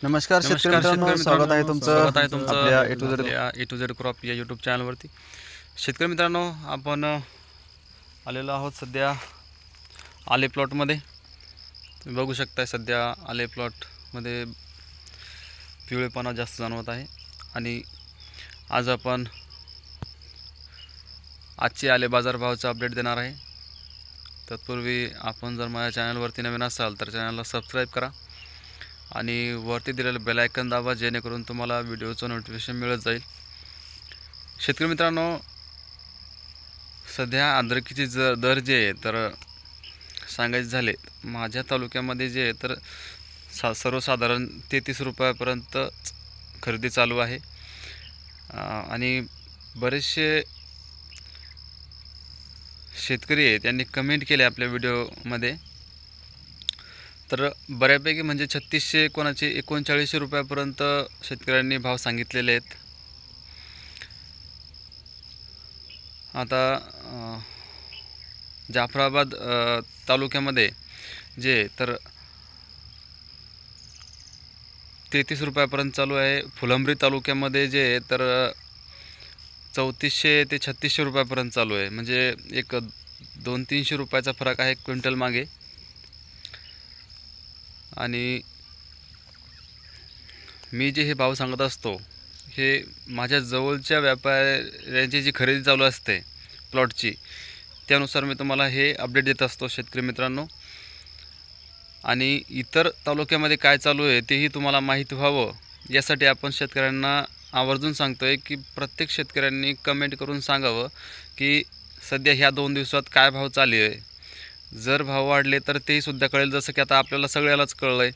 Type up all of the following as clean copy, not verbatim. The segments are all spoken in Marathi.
नमस्कार शेतकरी नमस्कार शेतकरी मित्रांनो, स्वागत आहे मित्रांनो, स्वागत आहे तुमचं आपल्या तुमचं ए टू झेड. आपल्या ए टू झेड क्रॉप या यूट्यूब चॅनलवरती. शेतकरी मित्रांनो, आपण आलेलो आहोत सध्या आले प्लॉटमध्ये. तुम्ही बघू शकताय सध्या आले प्लॉटमध्ये पिवळेपणा जास्त जाणवत आहे. आणि आज आपण आजचे आले बाजारभावाचा अपडेट देणार आहे. तत्पूर्वी आपण जर माझ्या चॅनलवरती नवीन असाल तर चॅनलला सबस्क्राईब करा आणि वरती दिलेलं बेल आयकन दाबा, जेणेकरून तुम्हाला व्हिडिओचं नोटिफिकेशन मिळत जाईल. शेतकरी मित्रांनो, सध्या अद्रकीचे दर जे आहे तर सांगायचे झाले माझ्या तालुक्यामध्ये जे आहे तर सर्वसाधारण 33 रुपयापर्यंत खरेदी चालू आहे. आणि बरेचसे शेतकरी आहेत त्यांनी कमेंट केले आपल्या व्हिडिओमध्ये. तर बऱ्यापैकी म्हणजे 3600, कोणाचे 3900 रुपयापर्यंत शेतकऱ्यांनी भाव सांगितलेले आहेत. आता जाफराबाद तालुक्यामध्ये जे तर 33 रुपयापर्यंत चालू आहे. फुलंब्री तालुक्यामध्ये जे तर 3400 ते 3600 रुपयापर्यंत चालू आहे. म्हणजे एक 200-300 रुपयाचा फरक आहे क्विंटल मागे. आणि मी जे हे भाव सांगत असतो हे माझ्या जवळच्या व्यापाऱ्यांची जी खरेदी चालू असते प्लॉटची, त्यानुसार मी तुम्हाला हे अपडेट देत असतो शेतकरी मित्रांनो. आणि इतर तालुक्यामध्ये काय चालू आहे तेही तुम्हाला माहीत व्हावं यासाठी आपण शेतकऱ्यांना आवर्जून सांगतो आहे की प्रत्येक शेतकऱ्यांनी कमेंट करून सांगावं की सध्या ह्या 2 दिवसात काय भाव चालू आहे. जर भाव वाढले तर तेही सुद्धा कळेल. जसं की आता आपल्याला सगळ्यालाच कळलं आहे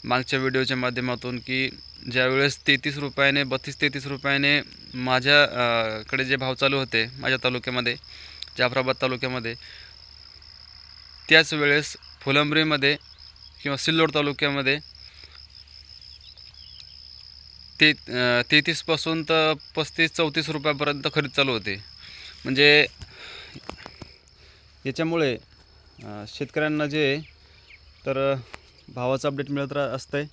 मागच्या व्हिडिओच्या माध्यमातून की ज्यावेळेस 33 रुपयाने 32-33 रुपयाने माझ्याकडे जे भाव चालू होते माझ्या तालुक्यामध्ये, जाफराबाद तालुक्यामध्ये, त्याच वेळेस फुलंब्रीमध्ये किंवा सिल्लोड तालुक्यामध्ये 33पासून तर 35-34 रुपयापर्यंत खरेदी चालू होते. म्हणजे याच्यामुळे शेतकऱ्यांना जे तर भावाचं अपडेट मिळत असतं आहे.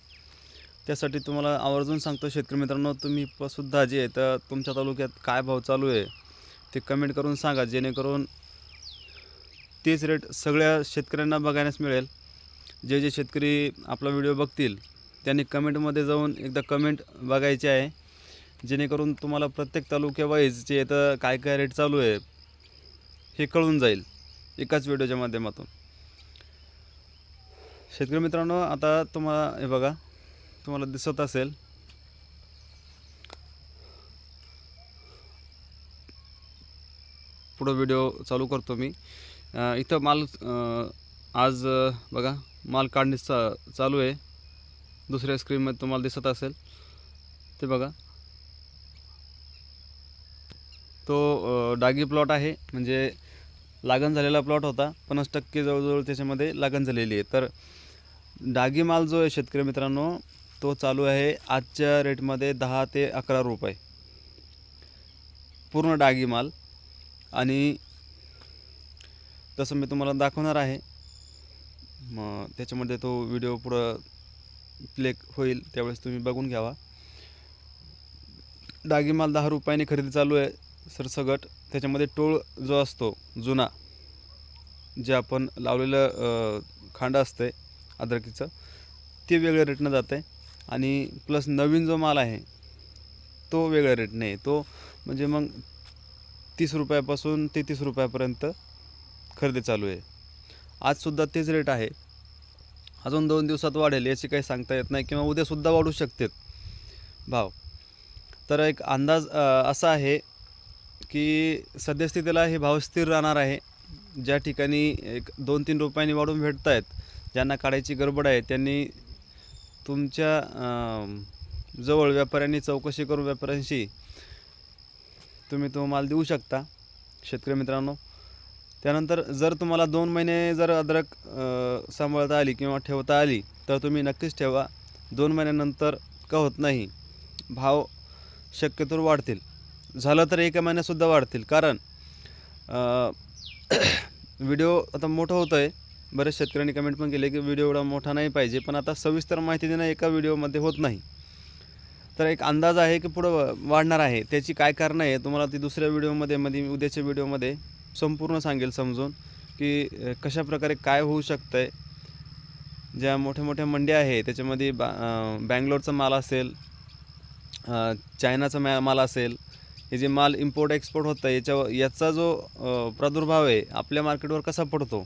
त्यासाठी तुम्हाला आवर्जून सांगतो शेतकरी मित्रांनो, तुम्ही सुद्धा जे तर तुमच्या तालुक्यात काय भाव चालू आहे ते कमेंट करून सांगा, जेणेकरून तेच रेट सगळ्या शेतकऱ्यांना बघायला मिळेल. जे जे शेतकरी आपला व्हिडिओ बघतील त्यांनी कमेंटमध्ये जाऊन एकदा कमेंट बघायची आहे, जेणेकरून तुम्हाला प्रत्येक तालुक्यावाईज जे तर काय काय रेट चालू आहे हे कळून जाईल एकाच व्हिडिओच्या माध्यमातून. शेतकरी मित्रांनो, आता तुम्हाला हे बघा, तुम्हाला दिसत असेल पुढं व्हिडिओ चालू करतो मी. इथं माल आज बघा माल काढणी चालू आहे. दुसऱ्या स्क्रीनमध्ये तुम्हाला दिसत असेल ते बघा, तो डागी प्लॉट आहे. म्हणजे लागण झालेला प्लॉट होता, 50% जवळजवळ त्याच्यामध्ये लागण झालेली आहे. तर डागी माल जो आहे शेतकरी मित्रांनो, तो चालू आहे आजच्या रेटमध्ये 10 ते 11 रुपये पूर्ण डागी माल. आणि तसं मी तुम्हाला दाखवणार आहे, मग त्याच्यामध्ये तो व्हिडिओ पुढं प्ले होईल त्यावेळेस तुम्ही बघून घ्यावा. डागी माल 10 रुपयाने खरेदी चालू आहे सरसगट. त्याच्यामध्ये टोळ जो असतो जुना, जे आपण लावलेलं खांड असतं अद्रकीचं, ते वेगळ्या रेटनं जातं आहे. आणि प्लस नवीन जो माल आहे तो वेगळ्या रेटने आहे. तो म्हणजे मग 30 रुपयापासून 33 रुपयापर्यंत खरेदी चालू आहे. आजसुद्धा तेच रेट आहे. अजून 2 दिवसात वाढेल याची काही सांगता येत नाही, किंवा उद्यासुद्धा वाढू शकतात भाव. तर एक अंदाज असा आहे की सद्यस्थितीला हे भाव स्थिर राहणार आहे. ज्या ठिकाणी एक 2-3 रुपयांनी वाढून भेटत आहेत, ज्यांना काढायची गडबड आहे त्यांनी तुमच्या जवळ व्यापाऱ्यांनी चौकशी करून व्यापाऱ्यांशी तुम्ही तो माल देऊ शकता शेतकरी मित्रांनो. त्यानंतर जर तुम्हाला 2 महिने जर अद्रक सांभाळता आली किंवा ठेवता आली तर तुम्ही नक्कीच ठेवा. 2 महिन्यानंतर का होत नाही, भाव शक्यतो वाढतील. झालं तर 1 महिन्यातसुद्धा वाढतील. कारण व्हिडिओ आता मोठं होतं आहे बऱ्याच शेतकऱ्यांनी कमेंट पण केले की व्हिडिओ एवढा मोठा नाही पाहिजे, पण आता सविस्तर माहिती देणं एका व्हिडिओमध्ये होत नाही. तर एक अंदाज आहे की पुढं वाढणार आहे, त्याची काय कारणं आहे तुम्हाला ती दुसऱ्या व्हिडिओमध्ये उद्याच्या व्हिडिओमध्ये संपूर्ण सांगेल समजून की कशाप्रकारे काय होऊ शकतं आहे. ज्या मोठ्या मोठ्या मंड्या आहे त्याच्यामध्ये बँगलोरचा माल असेल, चायनाचा माल असेल, हे जे माल इम्पोर्ट एक्सपोर्ट होतं आहे याचा जो प्रादुर्भाव आहे आपल्या मार्केटवर कसा पडतो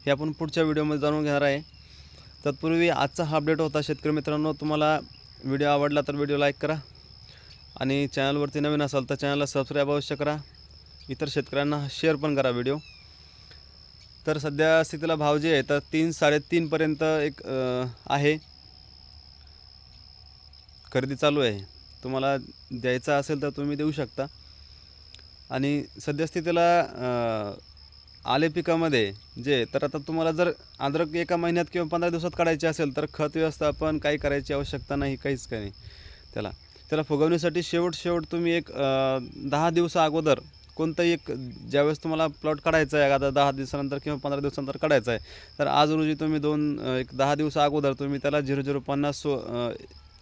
हे आपण पुढच्या व्हिडिओमध्ये जाणून घेणार आहे. तत्पूर्वी आजचा हा अपडेट होता. शेतकरी मित्रांनो, तुम्हाला व्हिडिओ आवडला तर व्हिडिओ लाईक करा आणि चॅनलवरती नवीन असाल तर चॅनलला सबस्क्राईब अवश्य करा. इतर शेतकऱ्यांना शेअर पण करा व्हिडिओ. तर सध्या स्थितीला भाव जे आहे तर 3-3.5 पर्यंत एक आहे, खरेदी चालू आहे. तुम्हाला द्यायचा असेल तर तुम्ही देऊ शकता. आणि सध्या स्थितीला आले पिकामध्ये जे तर आता तुम्हाला जर अद्रक एका महिन्यात किंवा 15 दिवसात काढायची असेल तर खत व्यवस्थापन काही करायची आवश्यकता नाही, काहीच काही नाही. त्याला फुगवणीसाठी शेवट तुम्ही एक 10 दिवसा अगोदर कोणतंही एक ज्यावेळेस तुम्हाला प्लॉट काढायचा आहे, आता 10 दिवसानंतर किंवा 15 दिवसानंतर काढायचा आहे, तर आज रोजी तुम्ही एक 10 दिवसा अगोदर तुम्ही त्याला 0050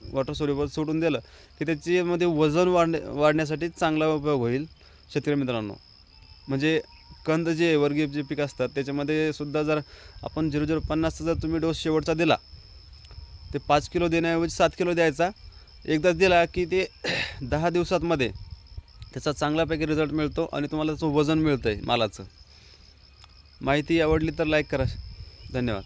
वॉटर सोल्युबल सोडून दिलं की त्याच्यामध्ये वजन वाढण्यासाठी चांगला उपयोग होईल शेतकरी मित्रांनो. म्हणजे कंद जे वर्गीय जे पीक असतात त्याच्यामध्ये सुद्धा जर आपण 0050चा जर तुम्ही डोस शेवटचा दिला, ते 5 किलो देण्याऐवजी 7 किलो द्यायचा. एकदाच दिला की ते 10 दिवसांमध्ये त्याचा चांगल्यापैकी रिझल्ट मिळतो आणि तुम्हाला त्याचं वजन मिळतं आहे मालाचं. माहिती आवडली तर लाईक करा. धन्यवाद.